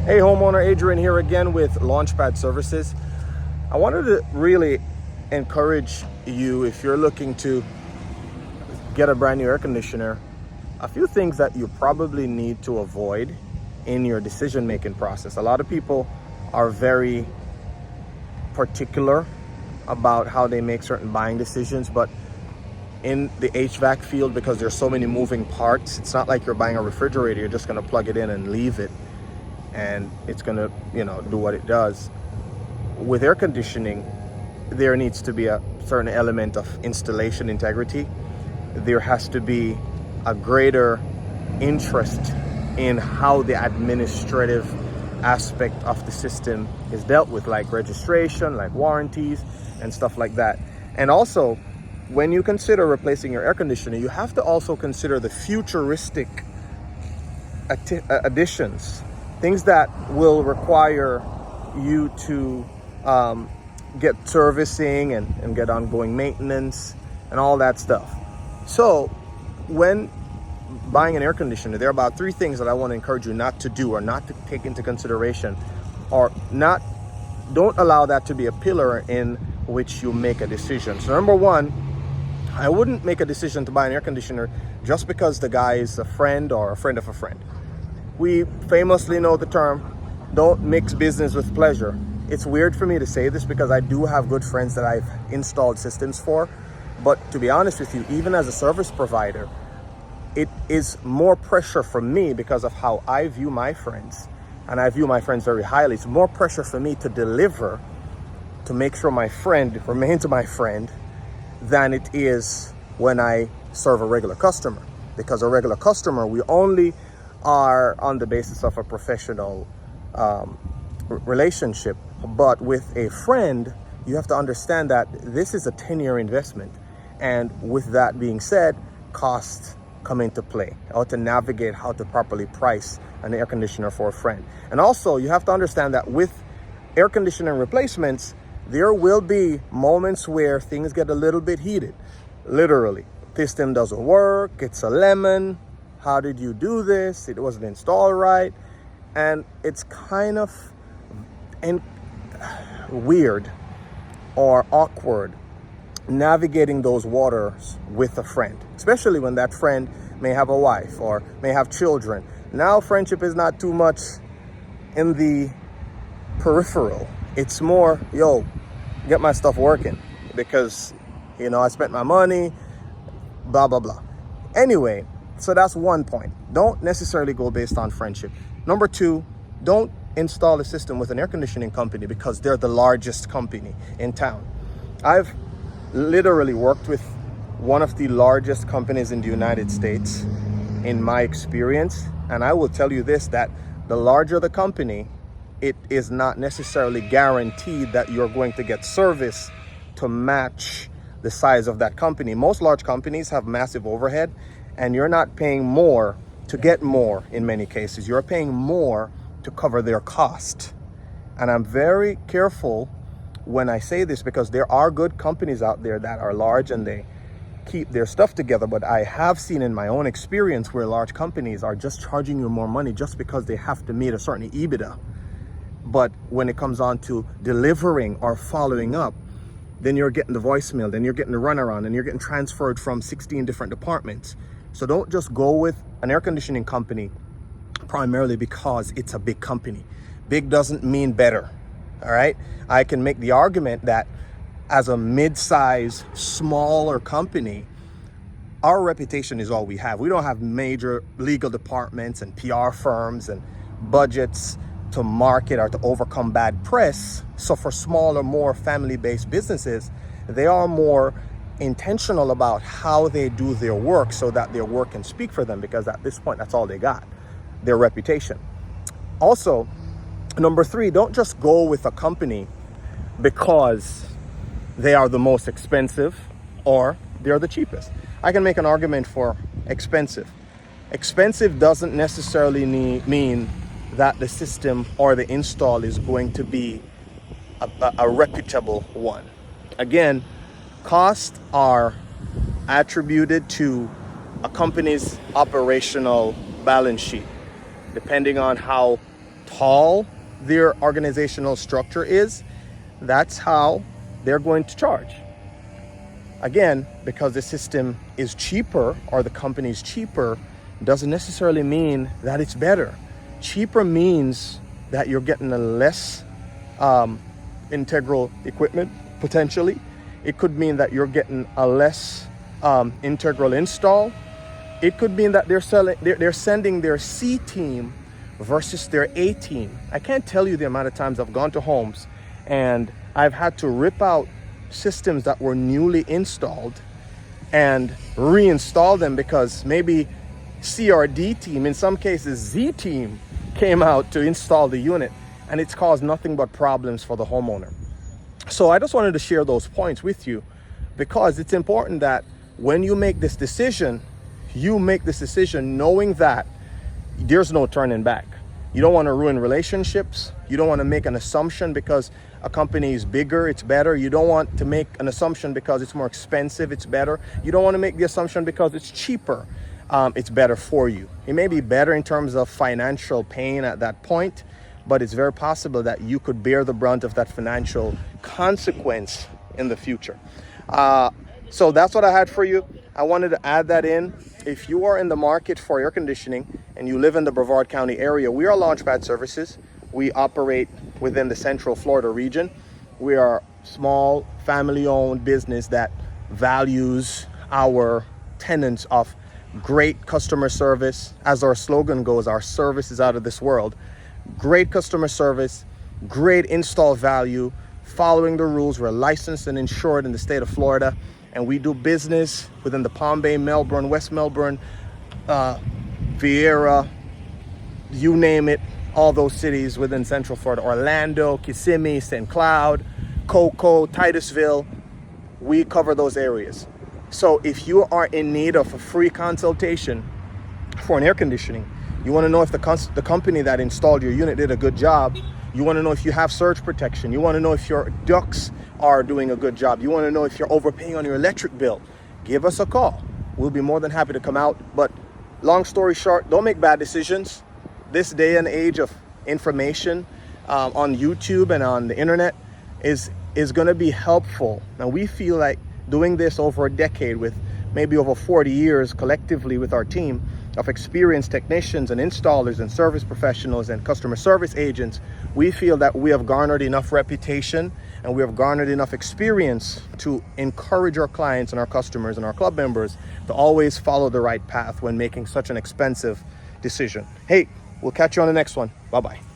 Hey homeowner, Adrian here again with Launchpad Services. I wanted to really encourage you, if you're looking to get a brand new air conditioner, a few things that you probably need to avoid in your decision-making process. A lot of people are very particular about how they make certain buying decisions, but in the HVAC field, because there's so many moving parts, it's not like you're buying a refrigerator, you're just gonna plug it in and leave it and it's gonna, do what it does. With air conditioning, there needs to be a certain element of installation integrity. There has to be a greater interest in how the administrative aspect of the system is dealt with, like registration, like warranties and stuff like that. And also, when you consider replacing your air conditioner, you have to also consider the futuristic additions, things that will require you to get servicing and get ongoing maintenance and all that stuff. So when buying an air conditioner, there are about 3 things that I want to encourage you not to do or not to take into consideration, or don't allow that to be a pillar in which you make a decision. So number 1, I wouldn't make a decision to buy an air conditioner just because the guy is a friend or a friend of a friend. We famously know the term, don't mix business with pleasure. It's weird for me to say this because I do have good friends that I've installed systems for, but to be honest with you, even as a service provider, it is more pressure for me because of how I view my friends, and I view my friends very highly. It's more pressure for me to deliver, to make sure my friend remains my friend, than it is when I serve a regular customer. Because a regular customer, we only are on the basis of a professional relationship. But with a friend, you have to understand that this is a 10-year investment. And with that being said, costs come into play. How to navigate, how to properly price an air conditioner for a friend. And also, you have to understand that with air conditioner replacements, there will be moments where things get a little bit heated. Literally, piston doesn't work, it's a lemon. How did you do this? It wasn't installed right. And it's kind of weird or awkward navigating those waters with a friend, especially when that friend may have a wife or may have children. Now friendship is not too much in the peripheral. It's more, get my stuff working because, I spent my money, blah, blah, blah. Anyway, so that's one point. Don't necessarily go based on friendship. Number 2, don't install a system with an air conditioning company because they're the largest company in town. I've literally worked with one of the largest companies in the United States in my experience. And I will tell you this, that the larger the company, it is not necessarily guaranteed that you're going to get service to match the size of that company. Most large companies have massive overhead, and you're not paying more to get more in many cases. You're paying more to cover their cost. And I'm very careful when I say this because there are good companies out there that are large and they keep their stuff together, but I have seen in my own experience where large companies are just charging you more money just because they have to meet a certain EBITDA. But when it comes on to delivering or following up, then you're getting the voicemail, then you're getting the runaround, and you're getting transferred from 16 different departments. So don't just go with an air conditioning company primarily because it's a big company. Big doesn't mean better, all right? I can make the argument that as a mid-size, smaller company, our reputation is all we have. We don't have major legal departments and PR firms and budgets to market or to overcome bad press. So for smaller, more family-based businesses, they are more intentional about how they do their work so that their work can speak for them, because at this point, that's all they got, their reputation. Also, number 3, don't just go with a company because they are the most expensive or they're the cheapest. I can make an argument for expensive. Expensive doesn't necessarily mean that the system or the install is going to be a reputable one. Again, costs are attributed to a company's operational balance sheet, depending on how tall their organizational structure is, that's how they're going to charge. Again, because the system is cheaper or the company is cheaper, doesn't necessarily mean that it's better. Cheaper means that you're getting a less integral equipment, potentially. It could mean that you're getting a less integral install. It could mean that they're sending their C team versus their A team. I can't tell you the amount of times I've gone to homes and I've had to rip out systems that were newly installed and reinstall them because maybe C or D team, in some cases Z team, came out to install the unit, and it's caused nothing but problems for the homeowner. So I just wanted to share those points with you because it's important that when you make this decision, you make this decision knowing that there's no turning back. You don't want to ruin relationships. You don't want to make an assumption because a company is bigger, it's better. You don't want to make an assumption because it's more expensive, it's better. You don't want to make the assumption because it's cheaper, it's better for you. It may be better in terms of financial pain at that point, but it's very possible that you could bear the brunt of that financial consequence in the future. So that's what I had for you. I wanted to add that in. If you are in the market for air conditioning and you live in the Brevard County area, we are Launchpad Services. We operate within the Central Florida region. We are a small family-owned business that values our tenets of great customer service. As our slogan goes, our service is out of this world. Great customer service, great install value, following the rules. We're licensed and insured in the state of Florida, and we do business within the Palm Bay, Melbourne, West Melbourne, Vieira, you name it, all those cities within Central Florida, Orlando, Kissimmee, St. Cloud, Cocoa, Titusville, we cover those areas. So if you are in need of a free consultation for an air conditioning, you want to know if the company that installed your unit did a good job, you want to know if you have surge protection, you want to know if your ducts are doing a good job, you want to know if you're overpaying on your electric bill, give us a call. We'll be more than happy to come out. But long story short, don't make bad decisions. This day and age of information on YouTube and on the internet is going to be helpful. And we feel like doing this over a decade with maybe over 40 years collectively with our team of experienced technicians and installers and service professionals and customer service agents, we feel that we have garnered enough reputation and we have garnered enough experience to encourage our clients and our customers and our club members to always follow the right path when making such an expensive decision. Hey, we'll catch you on the next one. Bye-bye.